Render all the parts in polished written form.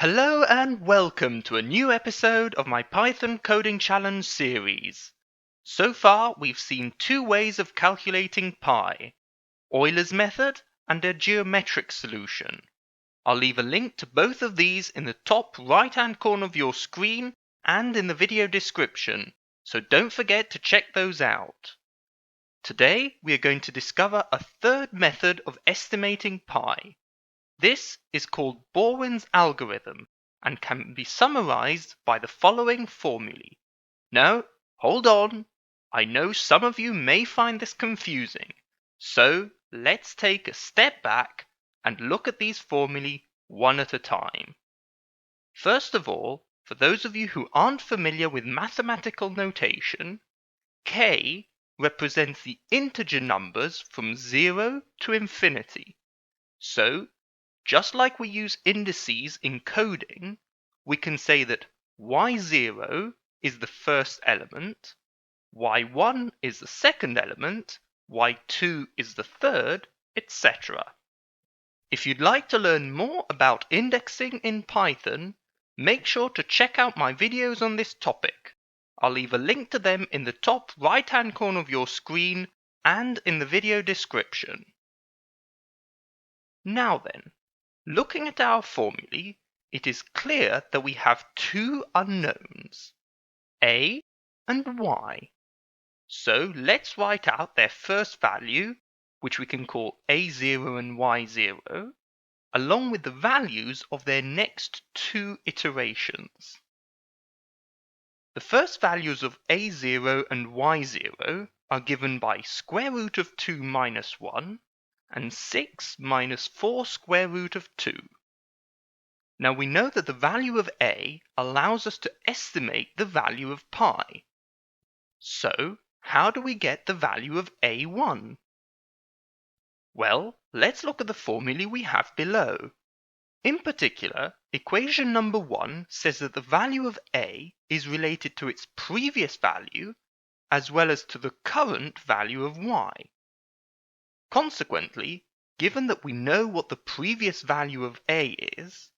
Hello and welcome to a new episode of my Python Coding Challenge series. So far we've seen two ways of calculating pi, Euler's method and a geometric solution. I'll leave a link to both of these in the top right hand corner of your screen and in the video description, so don't forget to check those out. Today we are going to discover a third method of estimating pi. This is called Borwein's algorithm and can be summarized by the following formulae. Now, hold on. I know some of you may find this confusing. So let's take a step back and look at these formulae one at a time. First of all, for those of you who aren't familiar with mathematical notation, k represents the integer numbers from 0 to infinity. So, just like we use indices in coding, we can say that y0 is the first element, y1 is the second element, y2 is the third, etc. If you'd like to learn more about indexing in Python, make sure to check out my videos on this topic. I'll leave a link to them in the top right-hand corner of your screen and in the video description. Now then, looking at our formulae, it is clear that we have two unknowns, a and y. So let's write out their first value, which we can call a0 and y0, along with the values of their next two iterations. The first values of a0 and y0 are given by square root of 2 minus 1 and 6 minus 4 square root of 2. Now we know that the value of a allows us to estimate the value of pi. So, how do we get the value of a1? Well, let's look at the formulae we have below. In particular, equation number 1 says that the value of a is related to its previous value as well as to the current value of y. Consequently, given that we know what the previous value of a is,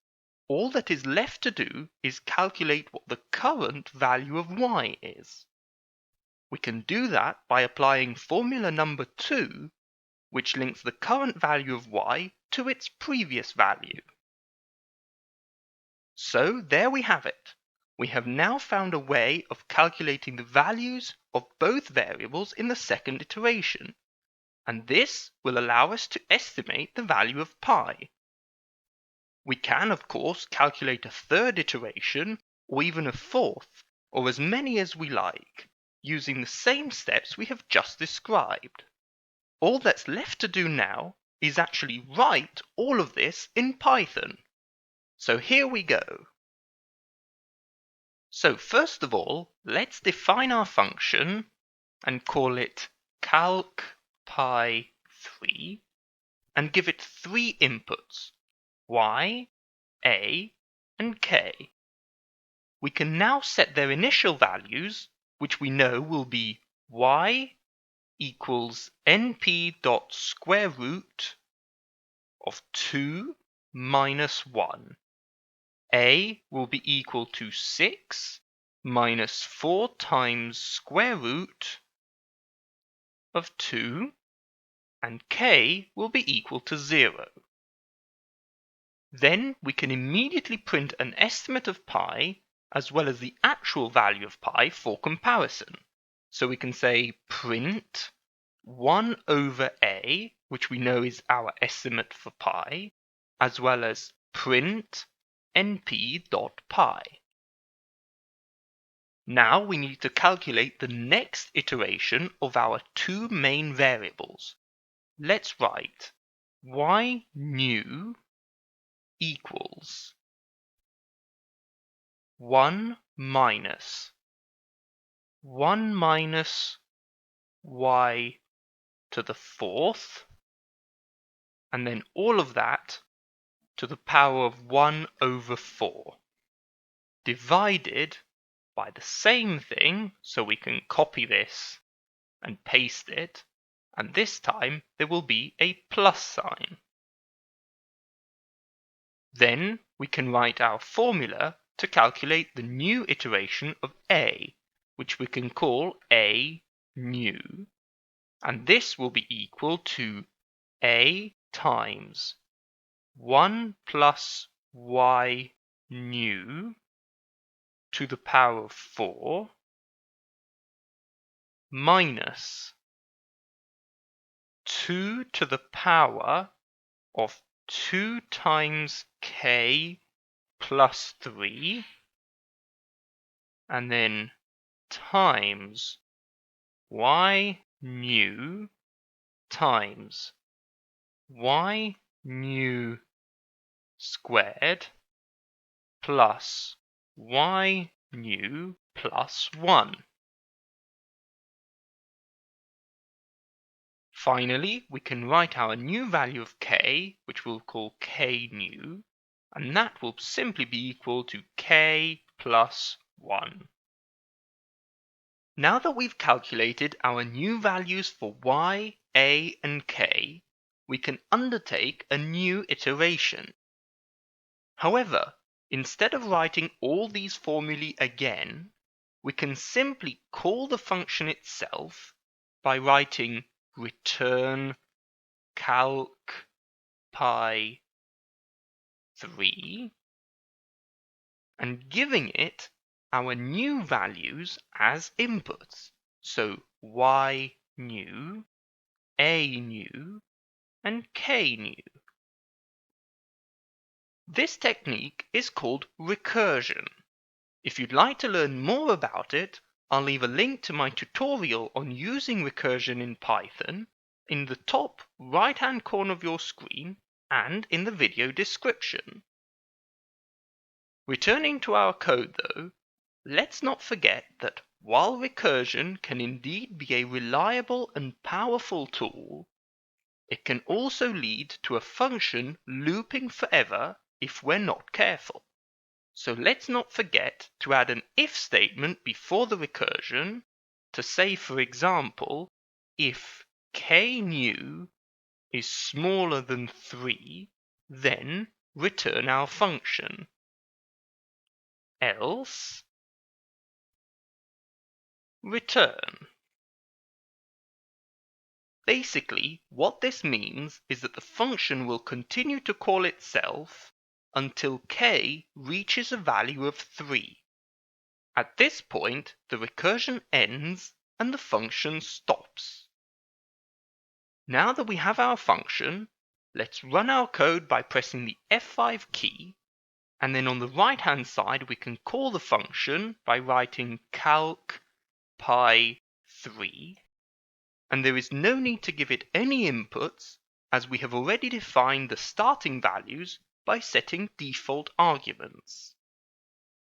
all that is left to do is calculate what the current value of y is. We can do that by applying formula number 2, which links the current value of y to its previous value. So there we have it. We have now found a way of calculating the values of both variables in the second iteration, and this will allow us to estimate the value of pi. We can, of course, calculate a third iteration, or even a fourth, or as many as we like, using the same steps we have just described. All that's left to do now is actually write all of this in Python. So here we go. So first of all, let's define our function and call it calcpi3 and give it three inputs, y, a, and k. We can now set their initial values, which we know will be y equals np dot square root of 2 minus 1. A will be equal to 6 minus 4 times square root of 2, and k will be equal to 0. Then we can immediately print an estimate of pi as well as the actual value of pi for comparison. So we can say print 1 over a, which we know is our estimate for pi, as well as print np.pi. Now we need to calculate the next iteration of our two main variables. Let's write y new equals 1 minus y to the fourth, and then all of that to the power of 1 over 4, divided by the same thing, so we can copy this and paste it, and this time there will be a plus sign. Then we can write our formula to calculate the new iteration of a, which we can call a new. And this will be equal to a times 1 plus y new to the power of 4 minus 2 to the power of 2 times k plus 3, and then times y new times y new squared plus y new plus 1. Finally, we can write our new value of k, which we'll call k new, and that will simply be equal to k plus 1. Now that we've calculated our new values for y, a, and k, we can undertake a new iteration. However, instead of writing all these formulae again, we can simply call the function itself by writing return calc pi 3 and giving it our new values as inputs. So y new, a new, and k new. This technique is called recursion. If you'd like to learn more about it, I'll leave a link to my tutorial on using recursion in Python in the top right-hand corner of your screen and in the video description. Returning to our code though, let's not forget that while recursion can indeed be a reliable and powerful tool, it can also lead to a function looping forever if we're not careful. So let's not forget to add an if statement before the recursion to say, for example, if k new is smaller than 3, then return our function. Else, return. Basically, what this means is that the function will continue to call itself until k reaches a value of 3. At this point, the recursion ends and the function stops. Now that we have our function, let's run our code by pressing the F5 key, and then on the right-hand side we can call the function by writing calc pi 3, and there is no need to give it any inputs as we have already defined the starting values by setting default arguments.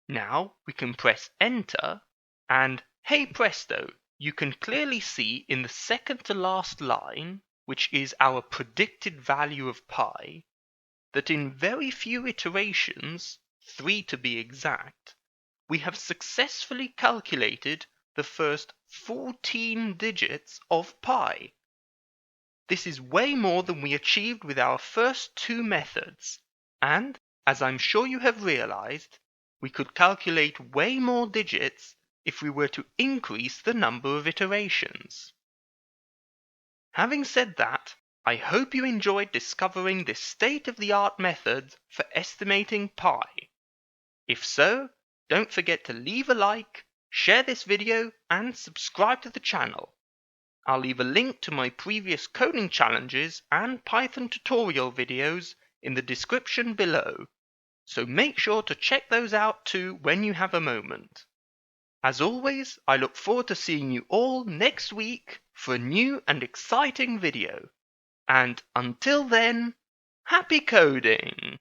Now we can press enter and hey presto, you can clearly see in the second to last line, which is our predicted value of pi, that in very few iterations, 3 to be exact, we have successfully calculated the first 14 digits of pi. This is way more than we achieved with our first two methods, and, as I'm sure you have realized, we could calculate way more digits if we were to increase the number of iterations. Having said that, I hope you enjoyed discovering this state-of-the-art method for estimating pi. If so, don't forget to leave a like, share this video, and subscribe to the channel. I'll leave a link to my previous coding challenges and Python tutorial videos in the description below, so make sure to check those out too when you have a moment. As always, I look forward to seeing you all next week for a new and exciting video. And until then, happy coding!